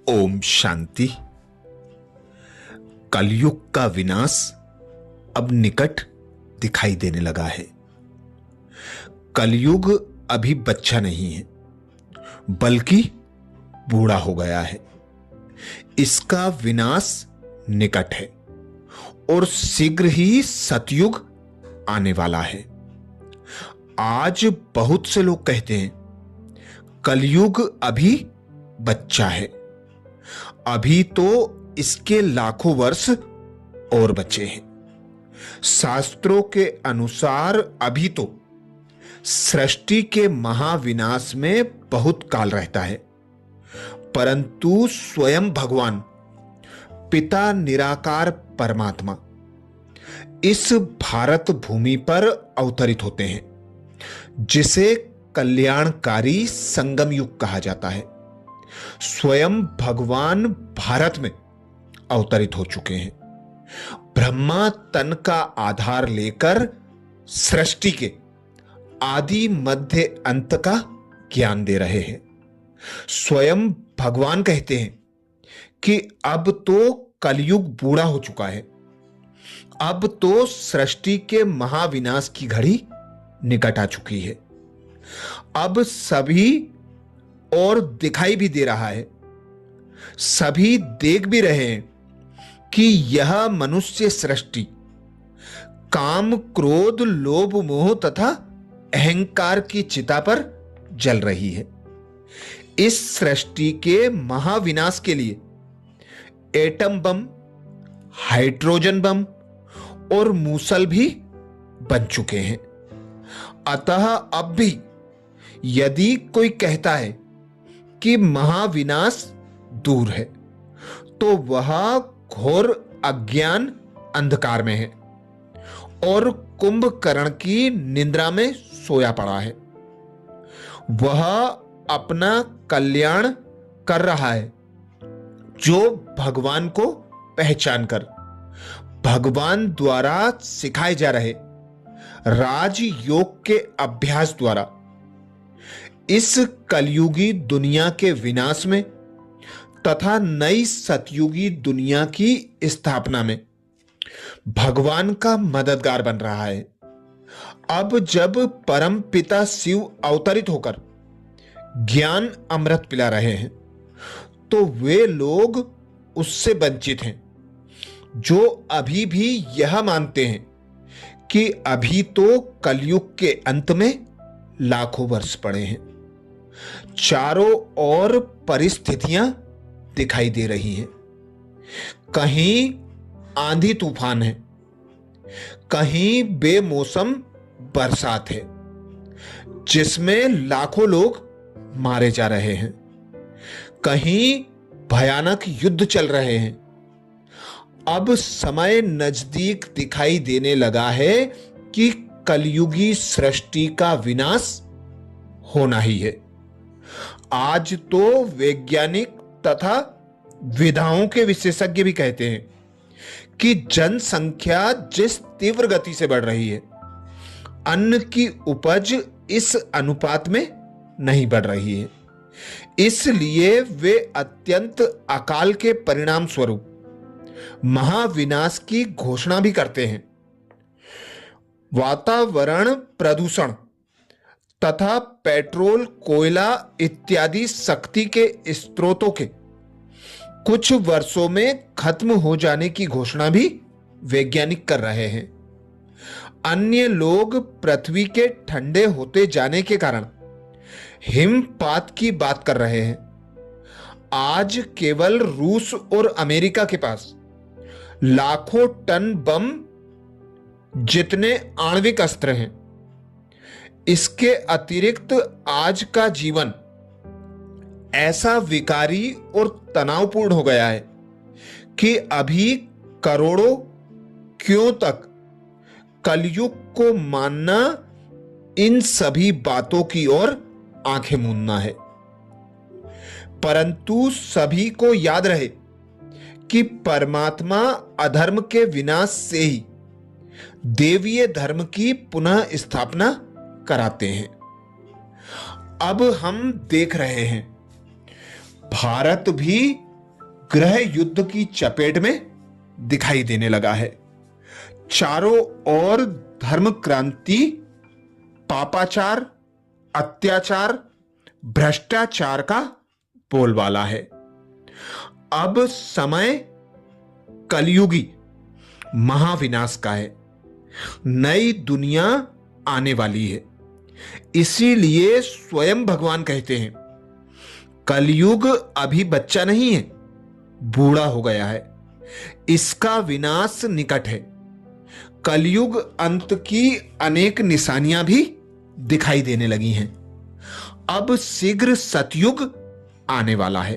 ओम शांति। कलयुग का विनाश अब निकट दिखाई देने लगा है। कलयुग अभी बच्चा नहीं है, बल्कि बूढ़ा हो गया है। इसका विनाश निकट है और शीघ्र ही सतयुग आने वाला है। आज बहुत से लोग कहते हैं कलयुग अभी बच्चा है, अभी तो इसके लाखों वर्ष और बचे हैं। शास्त्रों के अनुसार अभी तो सृष्टि के महाविनाश में बहुत काल रहता है, परंतु स्वयं भगवान पिता निराकार परमात्मा इस भारत भूमि पर अवतरित होते हैं, जिसे कल्याणकारी संगम युग कहा जाता है। स्वयं भगवान भारत में अवतरित हो चुके हैं। ब्रह्मा तन का आधार लेकर सृष्टि के आदि मध्य अंत का ज्ञान दे रहे हैं। स्वयं भगवान कहते हैं कि अब तो कलयुग बूढ़ा हो चुका है, अब तो सृष्टि के महाविनाश की घड़ी निकट आ चुकी है। अब सभी और दिखाई भी दे रहा है, सभी देख भी रहे हैं कि यह मनुष्य सृष्टि काम, क्रोध, लोभ, मोह तथा अहंकार की चिता पर जल रही है। इस सृष्टि के महाविनाश के लिए एटम बम, हाइड्रोजन बम और मूसल भी बन चुके हैं। अतः अब भी यदि कोई कहता है कि महाविनाश दूर है, तो वह घोर अज्ञान अंधकार में है और कुंभकर्ण की निद्रा में सोया पड़ा है। वह अपना कल्याण कर रहा है, जो भगवान को पहचान कर भगवान द्वारा सिखाए जा रहे राजयोग के अभ्यास द्वारा इस कलयुगी दुनिया के विनाश में तथा नई सतयुगी दुनिया की स्थापना में भगवान का मददगार बन रहा है। अब जब परम पिता शिव अवतरित होकर ज्ञान अमृत पिला रहे हैं, तो वे लोग उससे वंचित हैं जो अभी भी यह मानते हैं कि अभी तो कलयुग के अंत में लाखों वर्ष पड़े हैं। चारों ओर परिस्थितियां दिखाई दे रही हैं। कहीं आंधी तूफान है, कहीं बेमौसम बरसात है, जिसमें लाखों लोग मारे जा रहे हैं। कहीं भयानक युद्ध चल रहे हैं। अब समय नजदीक दिखाई देने लगा है कि कलयुगी सृष्टि का विनाश होना ही है। आज तो वैज्ञानिक तथा विधाओं के विशेषज्ञ भी कहते हैं कि जनसंख्या जिस तीव्र गति से बढ़ रही है, अन्न की उपज इस अनुपात में नहीं बढ़ रही है। इसलिए वे अत्यंत अकाल के परिणाम स्वरूप महाविनाश की घोषणा भी करते हैं। वातावरण प्रदूषण तथा पेट्रोल, कोयला इत्यादि शक्ति के स्रोतों के कुछ वर्षों में खत्म हो जाने की घोषणा भी वैज्ञानिक कर रहे हैं। अन्य लोग पृथ्वी के ठंडे होते जाने के कारण हिमपात की बात कर रहे हैं। आज केवल रूस और अमेरिका के पास लाखों टन बम जितने आणविक अस्त्र हैं। इसके अतिरिक्त आज का जीवन ऐसा विकारी और तनावपूर्ण हो गया है कि अभी करोड़ों क्यों तक कलयुग को मानना, इन सभी बातों की ओर आंखें मूंदना है। परंतु सभी को याद रहे कि परमात्मा अधर्म के विनाश से ही देवीय धर्म की पुनः स्थापना कराते हैं। अब हम देख रहे हैं भारत भी ग्रह युद्ध की चपेट में दिखाई देने लगा है। चारों ओर धर्म क्रांति, पापाचार, अत्याचार, भ्रष्टाचार का बोलबाला है। अब समय कलयुगी महाविनाश का है। नई दुनिया आने वाली है। इसीलिए स्वयं भगवान कहते हैं, कलयुग अभी बच्चा नहीं है, बूढ़ा हो गया है। इसका विनाश निकट है। कलयुग अंत की अनेक निशानियां भी दिखाई देने लगी हैं। अब शीघ्र सतयुग आने वाला है।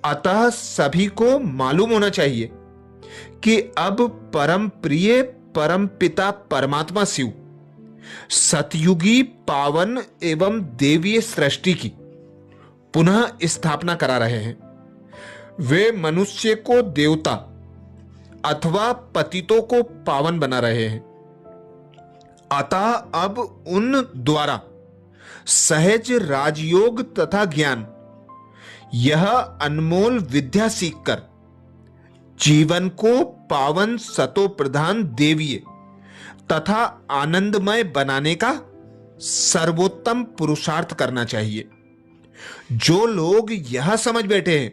अतः सभी को मालूम होना चाहिए कि अब परम प्रिय परम पिता परमात्मा शिव सतयुगी पावन एवं देवीय सृष्टि की पुनः स्थापना करा रहे हैं। वे मनुष्य को देवता अथवा पतितों को पावन बना रहे हैं। अतः अब उन द्वारा सहज राजयोग तथा ज्ञान, यह अनमोल विद्या सीखकर जीवन को पावन सतो प्रधान देवीय तथा आनंदमय बनाने का सर्वोत्तम पुरुषार्थ करना चाहिए। जो लोग यह समझ बैठे हैं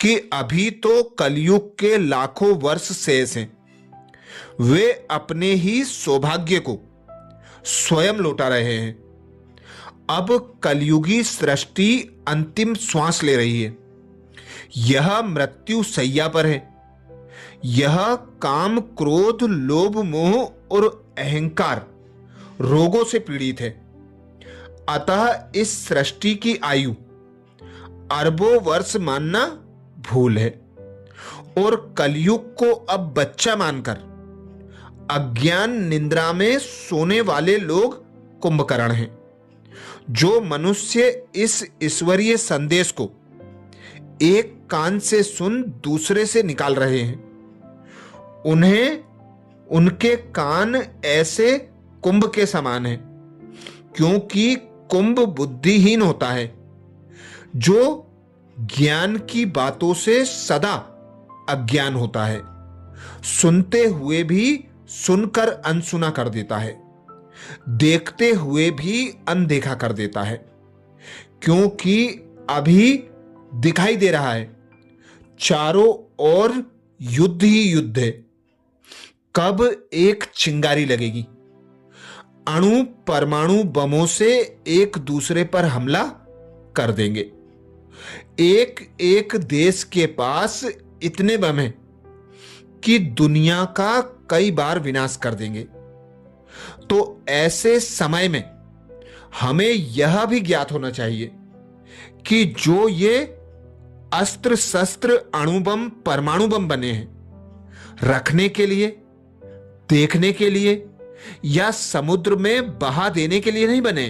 कि अभी तो कलयुग के लाखों वर्ष शेष हैं, वे अपने ही सौभाग्य को स्वयं लौटा रहे हैं। अब कलयुगी सृष्टि अंतिम श्वास ले रही है। यह मृत्यु शैया पर है। यह काम, क्रोध, लोभ, मोह और अहंकार रोगों से पीड़ित है। अतः इस सृष्टि की आयु अरबों वर्ष मानना भूल है। और कलयुग को अब बच्चा मानकर अज्ञान निद्रा में सोने वाले लोग कुंभकर्ण हैं। जो मनुष्य इस ईश्वरीय संदेश को एक कान से सुन दूसरे से निकाल रहे हैं, उन्हें उनके कान ऐसे कुंभ के समान हैं, क्योंकि कुंभ बुद्धिहीन होता है, जो ज्ञान की बातों से सदा अज्ञान होता है, सुनते हुए भी सुनकर अनसुना कर देता है, देखते हुए भी अनदेखा कर देता है। क्योंकि अभी दिखाई दे रहा है चारों ओर युद्ध ही युद्ध है। कब एक चिंगारी लगेगी, अणु परमाणु बमों से एक दूसरे पर हमला कर देंगे। एक एक देश के पास इतने बम हैं कि दुनिया का कई बार विनाश कर देंगे। तो ऐसे समय में हमें यह भी ज्ञात होना चाहिए कि जो ये अस्त्र शस्त्र अणु बम परमाणु बम बने हैं, रखने के लिए, देखने के लिए या समुद्र में बहा देने के लिए नहीं बने।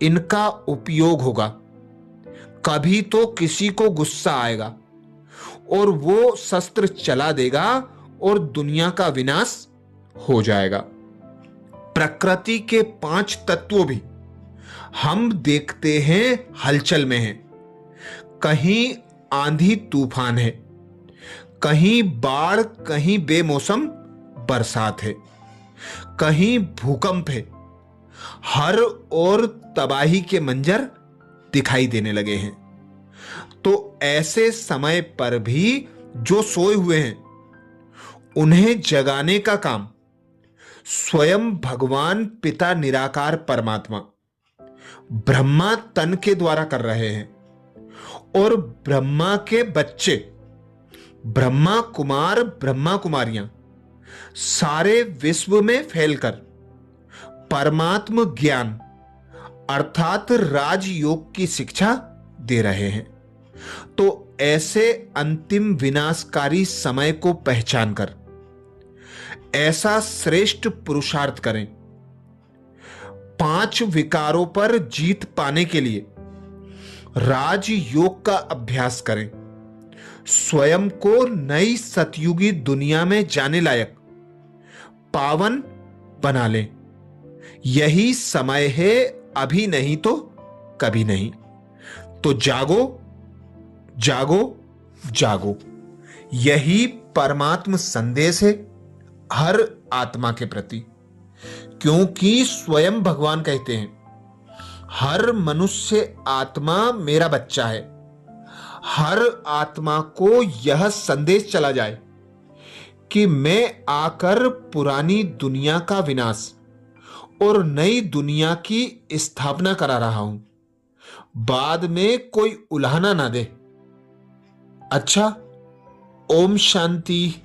इनका उपयोग होगा, कभी तो किसी को गुस्सा आएगा और वो शस्त्र चला देगा और दुनिया का विनाश हो जाएगा। प्रकृति के 5 तत्वों भी हम देखते हैं हलचल में हैं। कहीं आंधी तूफान है, कहीं बाढ़, कहीं बेमौसम बरसात है, कहीं भूकंप है। हर ओर तबाही के मंजर दिखाई देने लगे हैं। तो ऐसे समय पर भी जो सोए हुए हैं, उन्हें जगाने का काम स्वयं भगवान पिता निराकार परमात्मा ब्रह्मा तन के द्वारा कर रहे हैं। और ब्रह्मा के बच्चे, ब्रह्मा कुमार, ब्रह्मा कुमारियां सारे विश्व में फैलकर परमात्म ज्ञान अर्थात राजयोग की शिक्षा दे रहे हैं। तो ऐसे अंतिम विनाशकारी समय को पहचान कर ऐसा श्रेष्ठ पुरुषार्थ करें। 5 विकारों पर जीत पाने के लिए राजयोग का अभ्यास करें। स्वयं को नई सतयुगी दुनिया में जाने लायक पावन बना लें। यही समय है, अभी नहीं तो कभी नहीं। तो जागो, जागो, जागो। यही परमात्म संदेश है हर आत्मा के प्रति, क्योंकि स्वयं भगवान कहते हैं हर मनुष्य आत्मा मेरा बच्चा है। हर आत्मा को यह संदेश चला जाए कि मैं आकर पुरानी दुनिया का विनाश और नई दुनिया की स्थापना करा रहा हूं, बाद में कोई उल्हाना ना दे। अच्छा, ओम शांति।